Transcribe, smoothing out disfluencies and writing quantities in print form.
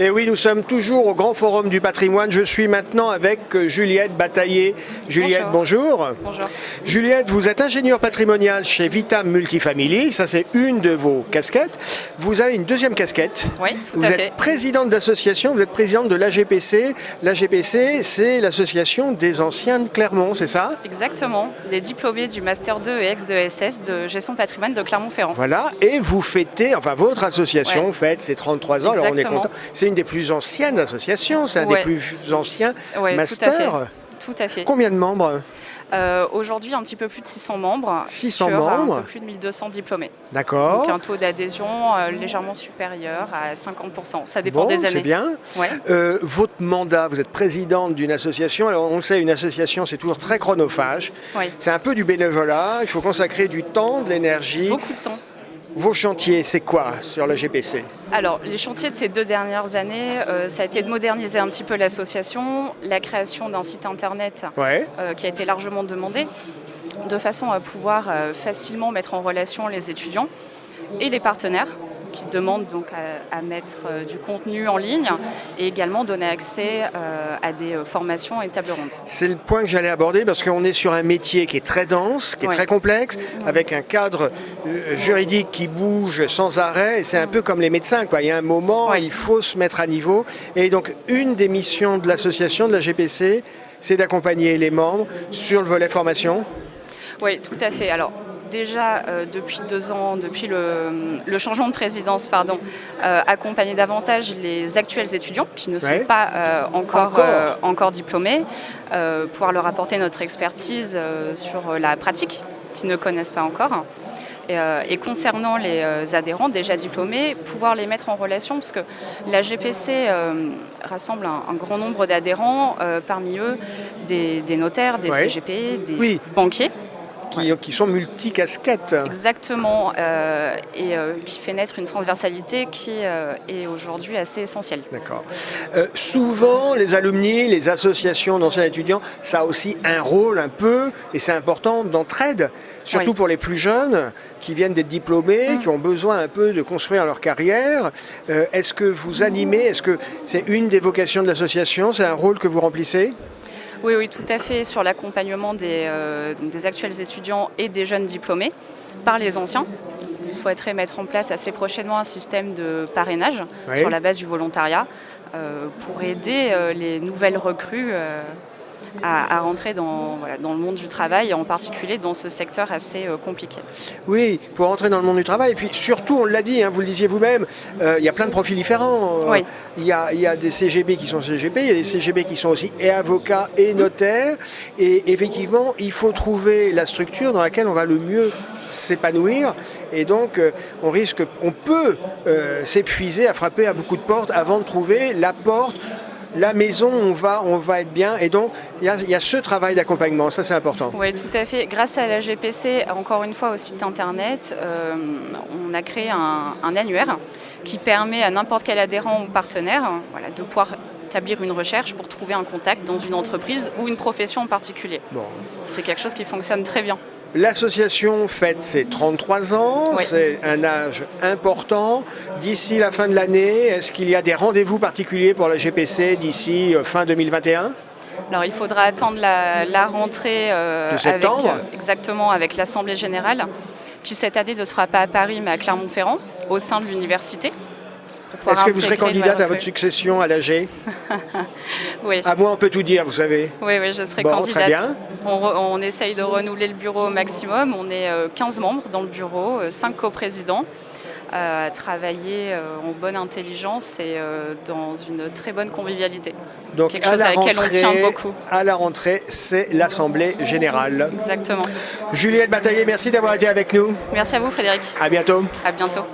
Et oui, nous sommes toujours au Grand Forum du Patrimoine. Je suis maintenant avec Juliette Bataillé. Juliette, bonjour. Bonjour. Juliette, vous êtes ingénieure patrimoniale chez Vitam Multifamily. Ça, c'est une de vos casquettes. Vous avez une deuxième casquette. Oui, tout vous à êtes fait. présidente d'association, vous êtes présidente de l'AGPC. L'AGPC, c'est l'association des anciens de Clermont, c'est ça? Exactement. Des diplômés du Master 2 et ex-ESS de gestion de patrimoine de Clermont-Ferrand. Voilà, et vous fêtez, enfin votre association fête ses 33 ans, alors on est Exactement. content. C'est une des plus anciennes associations, c'est un des plus anciens masters. Tout à fait. Combien de membres? Aujourd'hui, un petit peu plus de 600 membres. 600 sur membres. Un peu plus de 1200 diplômés. D'accord. Donc un taux d'adhésion légèrement supérieur à 50%. Ça dépend des années. C'est bien. Ouais. Votre mandat, vous êtes présidente d'une association. Alors on le sait, une association, c'est toujours très chronophage. Oui. C'est un peu du bénévolat. Il faut consacrer du temps, de l'énergie. Beaucoup de temps. Vos chantiers, c'est quoi sur le GPC? Alors, les chantiers de ces 2 dernières années, ça a été de moderniser un petit peu l'association, la création d'un site internet qui a été largement demandé, de façon à pouvoir facilement mettre en relation les étudiants et les partenaires qui demandent donc à mettre du contenu en ligne et également donner accès à des formations et tables rondes. C'est le point que j'allais aborder parce qu'on est sur un métier qui est très dense, qui est très complexe, avec un cadre juridique qui bouge sans arrêt. Et c'est un peu comme les médecins, quoi. Il y a un moment, il faut se mettre à niveau. Et donc, une des missions de l'association, de la GPC, c'est d'accompagner les membres sur le volet formation. Oui, tout à fait. Alors, déjà, depuis 2 ans, depuis le changement de présidence, accompagner davantage les actuels étudiants qui ne sont pas encore diplômés, pouvoir leur apporter notre expertise sur la pratique qu'ils ne connaissent pas encore. Et concernant les adhérents déjà diplômés, pouvoir les mettre en relation, parce que la GPC rassemble un grand nombre d'adhérents, parmi eux des notaires, des CGP, des banquiers. Qui sont multicasquettes. Exactement, et qui fait naître une transversalité qui est aujourd'hui assez essentielle. D'accord. Souvent, les alumni, les associations d'anciens étudiants, ça a aussi un rôle un peu, et c'est important, d'entraide, surtout pour les plus jeunes qui viennent d'être diplômés, qui ont besoin un peu de construire leur carrière. Est-ce que vous animez, est-ce que c'est une des vocations de l'association, c'est un rôle que vous remplissez ? Oui, tout à fait, sur l'accompagnement des actuels étudiants et des jeunes diplômés par les anciens. On souhaiterait mettre en place assez prochainement un système de parrainage sur la base du volontariat pour aider les nouvelles recrues à rentrer dans le monde du travail, et en particulier dans ce secteur assez compliqué. Oui, pour rentrer dans le monde du travail. Et puis surtout, on l'a dit, vous le disiez vous-même, il y a plein de profils différents. Il y a des CGB qui sont CGB, il y a des CGB qui sont aussi et avocats et notaires. Et effectivement, il faut trouver la structure dans laquelle on va le mieux s'épanouir. Et donc, on peut s'épuiser à frapper à beaucoup de portes avant de trouver la porte, la maison où on va être bien. Et donc, il y a ce travail d'accompagnement, ça c'est important. Oui, tout à fait. Grâce à la GPC, encore une fois au site internet, on a créé un annuaire qui permet à n'importe quel adhérent ou partenaire de pouvoir établir une recherche pour trouver un contact dans une entreprise ou une profession en particulier. Bon. C'est quelque chose qui fonctionne très bien. L'association fête ses 33 ans, c'est un âge important. D'ici la fin de l'année, est-ce qu'il y a des rendez-vous particuliers pour la GPC d'ici fin 2021 ? Alors il faudra attendre la rentrée de septembre. Exactement, avec l'Assemblée Générale, qui cette année ne se fera pas à Paris mais à Clermont-Ferrand, au sein de l'université. Est-ce que vous serez candidate à votre succession à l'AG ? Oui. À moi, on peut tout dire, vous savez. Oui, je serai candidate. Très bien. On essaye de renouveler le bureau au maximum. On est 15 membres dans le bureau, 5 coprésidents, à travailler en bonne intelligence et dans une très bonne convivialité. Donc quelque chose à laquelle on tient beaucoup. À la rentrée, c'est l'Assemblée Générale. Exactement. Juliette Bataillé, merci d'avoir été avec nous. Merci à vous, Frédéric. À bientôt. À bientôt.